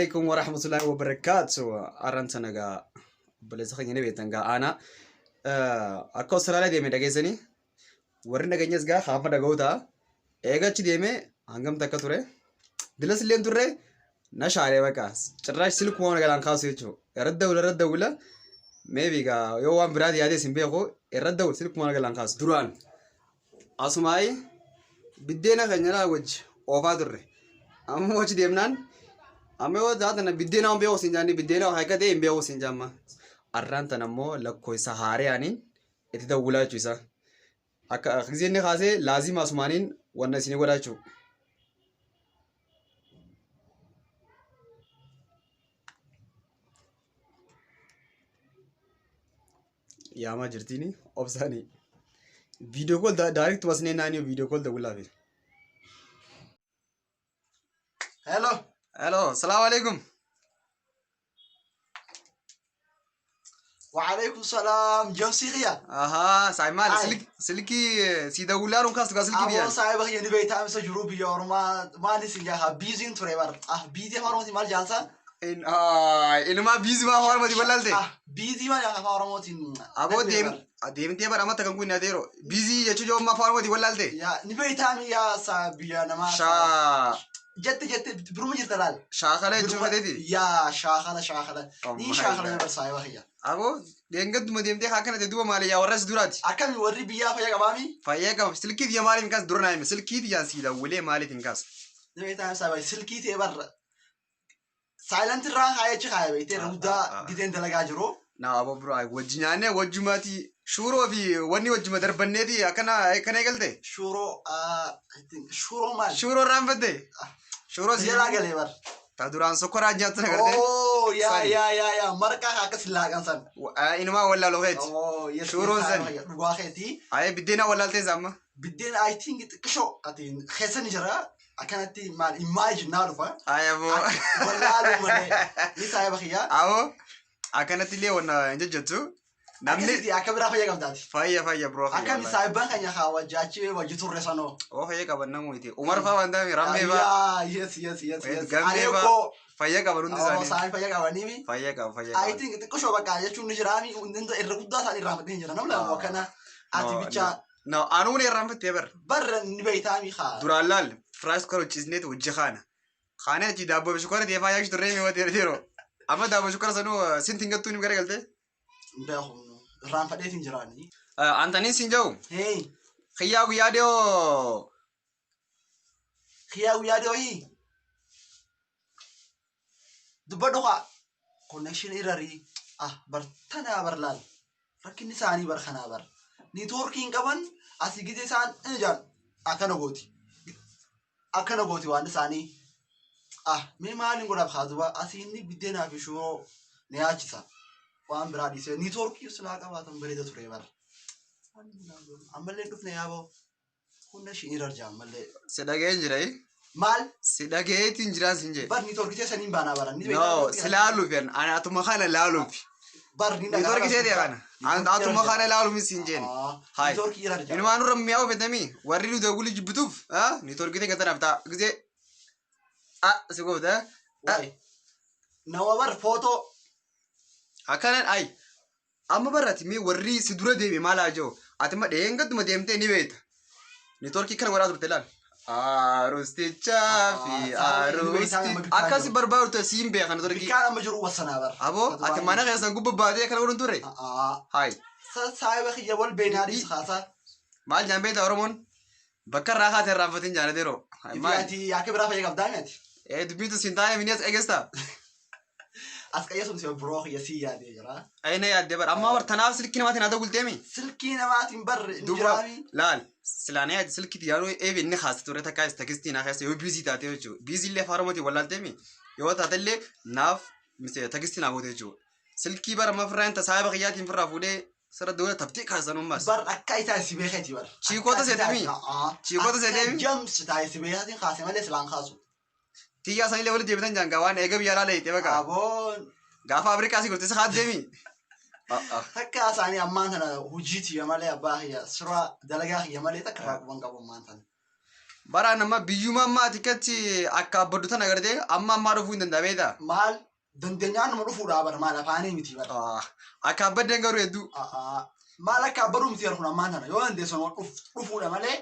عليكم ورحمة الله وبركاته. أرنتنا جا بلزخين ينبي تنجا أنا أكوسر على ديمي دعيزني ورنا جنيس جا خافا دعوتا إيجا تديمي هنگم تكتورة دلس اللي انتورة نشاري بكاس تراش سلك وانا جالان خاصيتشو رد ولا maybe جا يوم برادي هذا سيمبيخو رد ولا سلك وانا جالان خاص دران أسمعي بدينا خنيرا وجه أوفادره أما وجه ديمنان أما هو ذاتنا بدينا بيو سنجاني بدينا وهيك ده بيو سنجاما أرانتا نمو لكوي سهاري يعني إتدا ولا جوزا أخزيني خازي لازم أسمانين والناس ينقولا جو يا ما جرتيني أبصاني فيديو كول دايركت واسنين نانيو فيديو كول ده ولا في هلو السلام عليكم. وعليكم السلام جوسيغيا. سايمال سلكي سيدا ولا رون كاست سلكي بيان. أبو سايبه يعني بيتام سجروبي يوم ما نسيجها بيزين تريبر. بيزي فارمتي مال جالسة. إن ما بيزي ما فارمتي ولا لده. بيزي ما جالسة فارمتي. أبو ديم تيبر أما تكون ناديرو. بيزي يشوف ما فارمتي ولا لده. يا نبيتام يا سابيا نما. جت بروم جرتلال. شاخلة شو هذي؟ يا شاخلة. ني شاخلة بس سايبه هي. أبو دينغد مديم تي خاكنا تدوا مالي يا ورس دوراتي. أكمل وري بيا فيا كمامي. فيا كم سلكي دي مالي مكاس دورنا يم سلكي دي سيدا ولي مالي تنكاس. نبيتام سايبه سلكي تيبر. سايلنت راه هاي شيء هاي بيتي رودا ديتين تلاقي جرو. نا أبو برا وجنانة وجماتي شورو في وني وجمة دربنة دي أكنا يقلده. شورو مال. شورو رام بده. شورو زيادة قليل بر. تدوران سكر أجنات نقدر. أوه يا مركا هاكس لاعن سن. إنما ولا لوهيت. شورو زن. واحدي. أي بدينا ولا تزامه. بدينا I think كشو أتين خسن جرا. أكنتي مال imagine نعرفه. أي أبو. ولا لو مني. لسه يا بخيا. أبو. أكنتي ليه ونا إنت جتو. نمني أكبر فيا كم فايا برو. أكمل سايبان كنيا خاوة جاتشي وجتور رسانو. فايا كبرنا مويتي. عمر فاواندا رامي با. يس. أيوكو. فايا كبرون دي ساني. فايا كبرني. فايا. I think كشوا بقى جاتشون نجرامي وننتو الركودا ساني رامتين جرا نملا وكنا أتبيتشا. No, أنا وني رامت تبر. برا نبيتامي خا. درالال فراس كرو تشيزنيت وجهانا. خانة جي دابو بشكورة دي فايا كشتري مي وديرو. أما دابو بشكورة سنو سنتينغ توني بكرة قلته. بياخو رام فديتين جراني. أنتني سينجو. Hey. خياو يادو. هي. دبادوها. connection إيراري. برتنا برلال. لكن نساني برخنا بر. نيتوركين كمان أسيجي سان إنجان. أكنا غوتي وان ساني. مي مالين غراب خازوا أسيني بدينا في شو نياچسا. وان برادي سه نيتورك يسلاقا واتم بريدة تريبر. أمالين دفنا يابو. كنا شيء إيرارجا أمالين. سداجين جراي. مال. سداجين تنجران سنجي. بار نيتورك جالس نيمبانا برا. No, سلالو فين. أنا أتوم خانة لالو في. بار نينا. نيتورك جدي أنا. أنا أتوم خانة لالو في سنجين. هاي. نيتورك إيرارجا. إنما أنا رمياو بدمي. وريلو دعولي جبتوف. نيتورك جدي كتر أبدا. كذي. سكوب ده. نوابر فوتو. أكانن أي. أما برات مي وري سدورة دي مالا جو. أتما دينغت ما ديمتي نيبيت. نيتورك كان ورا تبتلان. أروستي شافي أروستي. أكاسي برباو تسيم بيا كان توركي. كان مجرو وسنابر. أبو أتمنى كيسا نقول ببادية كان ورن توري. هاي. سايبه خي يبول بيناري خاصة. مال جنبي تورمون. بكر راحة الرافتين جانا ديرو. أنتي يا كبر رافع يقف دايمتي. دبيتو سنتايا منيس إجستا. أسكايا سمسي بروخ يسيا دي جرا. أين يا دبر أما ور تناف سلكينا ما تنادو قلت يمي. سلكينا ما تنبر نجرامي. لا سلانية سلكي ديارو إيه بيني خاص توري تكايس تكستينا خاص يو بيزي تاتيو جو بيزي اللي فارمتي ولا تيمي يو تاتلي ناف مثل تكستينا بودي جو سلكي بار ما فرين تسايب خياتي فرا فودي سر الدولة تبتي خاصنو ماس. بار أكاي تاسي بيختي بار. شيكوتا سيدمي. شيكوتا سيدمي. جمس تاسي بيختي خاصة ما لسه لان خاصو. تيجي أصلا اللي ولد جبتن جانغوان إيجا بيالا ليه تبقى. أبون. غافا أمريكا سيكون تسخات دمي. هكا ساني أمان هنا وجيتي يا مالي أباهي سرا دلقاه يا مالي تكره وانقبوا مان هنا. Bara nama biyyuma ammaati katti akka abbaddu tana agartee amma dhufuu hin danda'a beektaa? Maal dandeenyaan nama dhufuudhaa bara maal afaanii miti bara. Akka abbaddan garuu hedduu. Maal akka abbaduu miti kun ammaan tana yoo dandeessan dhufuudha malee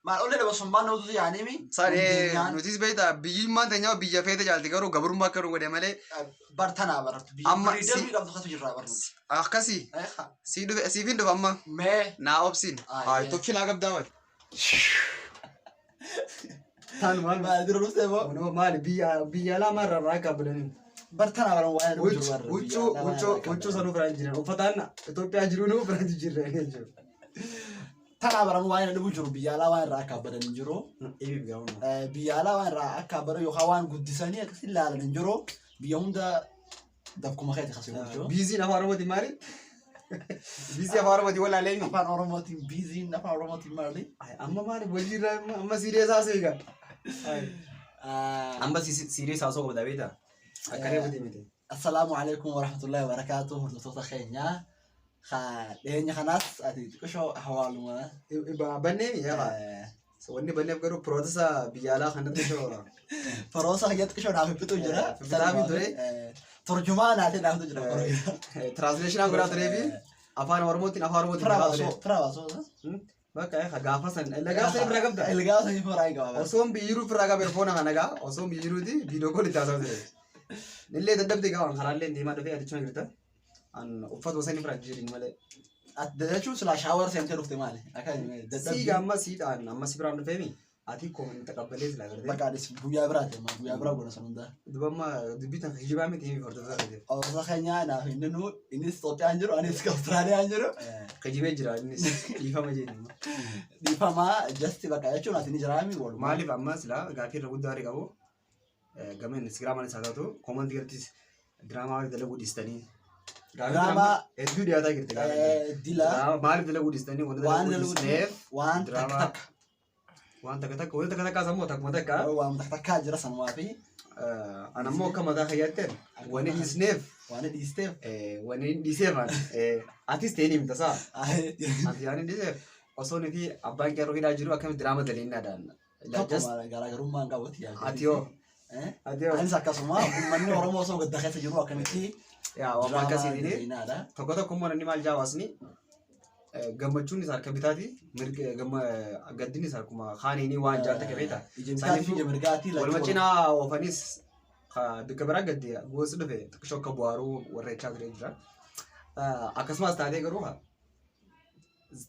maal ollee daba sombaan nootu yaanii mi. Saadee nutis beektaa biyyummaan teenyaa biyya feete jaalti garuu gabrummaa akka nu godhe malee. Bartanaa baratu biyya deemii qabdu katu jirraa barnu. Akkasii siifin dhufa amma. Mee naa obsiin. Tokki naa qabdaa wal. Taan maal dura dhuftee boo? Maal biyya lama irraa akka abdanii. Bartanaa baran waa'ee dhufu jiru barra. Huccuu sanuu biraan jiran uffataan Itoophiyaa jiru nu biraan jirre jechuudha. Tanaa baran waa'ee dhufu jiru biyya alaa waan irraa akka abdadan jiru. Biyya alaa waan irraa akka abdadan yookaan waan guddisanii akkasii ilaalan hin jiru. Biyya hunda dabkuma keeti kasii jiru. Biiziin afaan Oromooti maali? Biizii afaan Oromooti walaalee mi? Afaan Oromootiin biiziin afaan Oromootiin maali? Amma maali waliirraa amma siiree saasoo egaa. Amma siiree saasoo qabda beektaa? Akka reebuti miti. Assalaamu alaikum warahmatullahi wabarakatuh. Hordoftoota keenyaa. Dhiyeenya kanaas ati xiqqishoo hawaaluma. Banneemi yaa. Wanni banneef garuu pirootisa biyya alaa kanatti shoo. Piroosa hayyatti xiqqishoo naaf fixuu jira. Fixaafi ture. Turjumaa naatee naaf jira. Translationaan godhaa tureefi afaan Oromootiin afaan Oromootiin. Tiraabasoo. Bakka gaafa san gaafa san bira qabda. Gaafa san bira qabda. Osoon biyyiruu firraa qabee foona kana gaa osoon biyyiruuti viidiyoo kool itti haasa'u ture. Nillee daddabde gaa karaallee deemaa dhufee adichuma jirta. Uffata wasanii fira jirin malee. Jechuun silaa shaawar seentee dhufte maali? Siiga amma siidhaan amma si biraan dhufeemi. Ati koomini taqabbalee silaa gartee. Bakka adis guyyaa biraati amma guyyaa biraa godha san hundaa. Dubamma dubbitan hijibaa miti himi hordofaa ta'eef. Hordofaa keenyaa naaf inni nu innis Itoophiyaan jiru anis Awustiraaliyaan jiru. Hijibee jira innis dhiifama jedhama. Dhiifama jasti bakka jechuun ati ni jiraami walumaa. Maaliif amma silaa gaaffii irra guddaa haree qabu. Gameen Instagraamaan isaa taatu koomantii gartis diraamaa dalaguu dhiistanii. Diraamaa hedduu dhiyaataa jirti gaafa. Dila maaliif dalaguu dhiistanii waan dalaguu waan takka. Waan takka takka sammuu takkuma takka. Waan takka jira sanumaa fi. Anammoo akka mataa fayyadteen wani dhiisneef. Waan dhiisteef. Wani dhiiseef atis ta'ee ni mitasaa. Ati yaani dhiiseef osoo nuti abbaan qeerroo hidhaa jiru akkamitti diraama daleennaa dhaan. Garaagarummaan qabuuti yaadu. Ati yoo. Anis akkasuma uummanni Oromoo osoo gadda keessa jiru akkamitti. Yaa waan akkasiitiin tokko tokko immoo namni maal jaawasni gammachuun isaa harka bitaati gaddin isaa akkuma haaniini waan jaalta qabeeta. Walumaa cinaa oofanis bikka biraa gaddi gosi dhufe xiqqishoo akka bu'aaruu warra jechaa ture jira. Akkasumas taatee garuu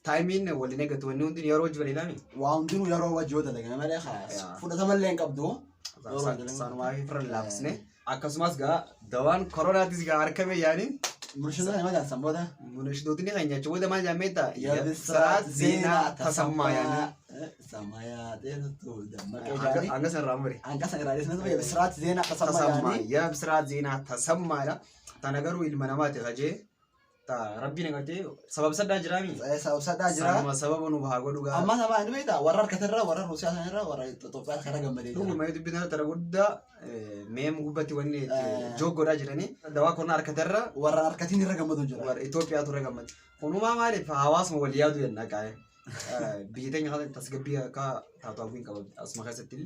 taayimiin waliin eeggatu wanni hundi yeroo wajji balii laami. Waa hundinuu yeroo wajji yoo dalagame malee fudhatamallee hin qabdu. Sanumaa fi firan laafisne. Akkasumas gaa dawaan koronaatis gaa harkame yaani. Munashidota maal jaansan booda? Munashidotni kan nyaachuu booda maal jaameetta? Yabsiraat zeenaa tasammaa yaani. Samaya teessatu dammaqee jaani. Hanga sanarraa muri. Hanga sanarraa deesnatu yabsiraat zeenaa tasammaa yaani. Yabsiraat zeenaa tasammaadha. Tana garuu ilma namaati hajee. Rabbiin agartee sababa saddaa jiraami. Sababa saddaa jira. Sababa nu bahaa godhu gaa. Amma sababa inni beektaa warra harkatarraa warra Ruusiyaa sanarraa warra Itoophiyaa kana gammadee jira. Dhuguma dubbiin tara guddaa meem gubbatti wanni joog godhaa jiranii dawaa koronaa harkatarra warra harkatiin irra gammadu jira. Warra Itoophiyaatu irra gammadu. Kunumaa maaliif hawaasuma wal yaadu jenna qaa'e. Biyya teenya kana tasgabbii akka taatu hawwiin qaba asuma keessatti.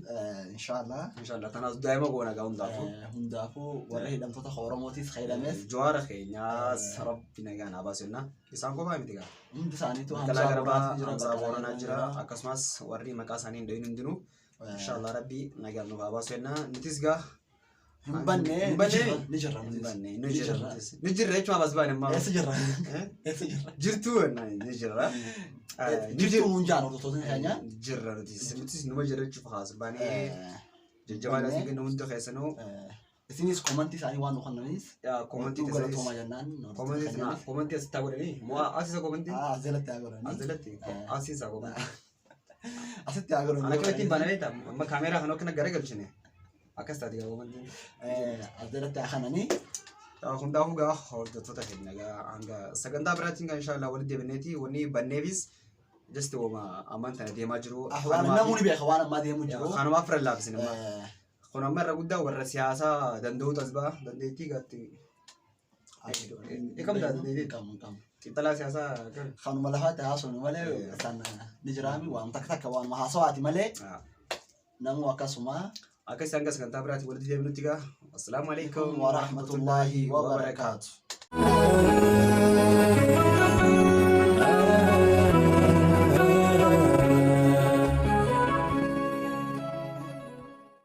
Inshaallah tanaas daa'ima goona gaa hundaafuu. Hundaafuu warra hidhamtoota Oromootiis fayyadamees. Jawaara keenyaas rabbi nagaan haa baasu jenna. Isaan qofaa miti gaa. Hundi isaaniitu Hamzaa Booranaa jira akkasumas warri maqaa isaanii hin dhahin hundinuu. Inshaallah rabbi nagaan nu haa baasu jenna. Nutis gaa. Ni jirra. Ni jirra jechuun abas baane ammaa. Eessa jirra? Jirtuu ni jirra. Jirtuu nuun jaan hordoftoota keenya. Jirra nutis numa jirra jechuuf haas baanee jajjabaan asii kennu hundi keessanuu. Isinis komantii isaanii waan nuqannanis. Komantii galatoomaa jennaan. Komantii asitti haa godhanii. Moo asiisa komantii? Asirratti haa godhanii. Asirratti asiisa komantii. Asitti haa godhanii. Ana kamittiin baana beektaa? Amma kaameeraa kana akka garagalchine. Akkas taate gaa komantiin. Asirratti haa kananii. Hundaafuu gaa hordoftoota keenya gaa hanga sagantaa biraatiin gaa inshaallah walitti deebineeti wanni banneefis just wama ammaan tana deemaa jiru. Waan namoonni beeka waan ammaa deemu jiru. Kanumaaf irra laafisine amma. Kun amma irra guddaa warra siyaasaa danda'uutu as ba'a dandeettii gaatti. Eegamtaa dandeettii. Xiinxalaa siyaasaa kanuma lafaatti haasofnu malee sana ni jiraami waan takka waan haasawaati malee namu akkasuma akka isaan gas kan taabiraati walitti deebinutti gaa assalamu alaikum wa rahmatullahi wa barakatuh.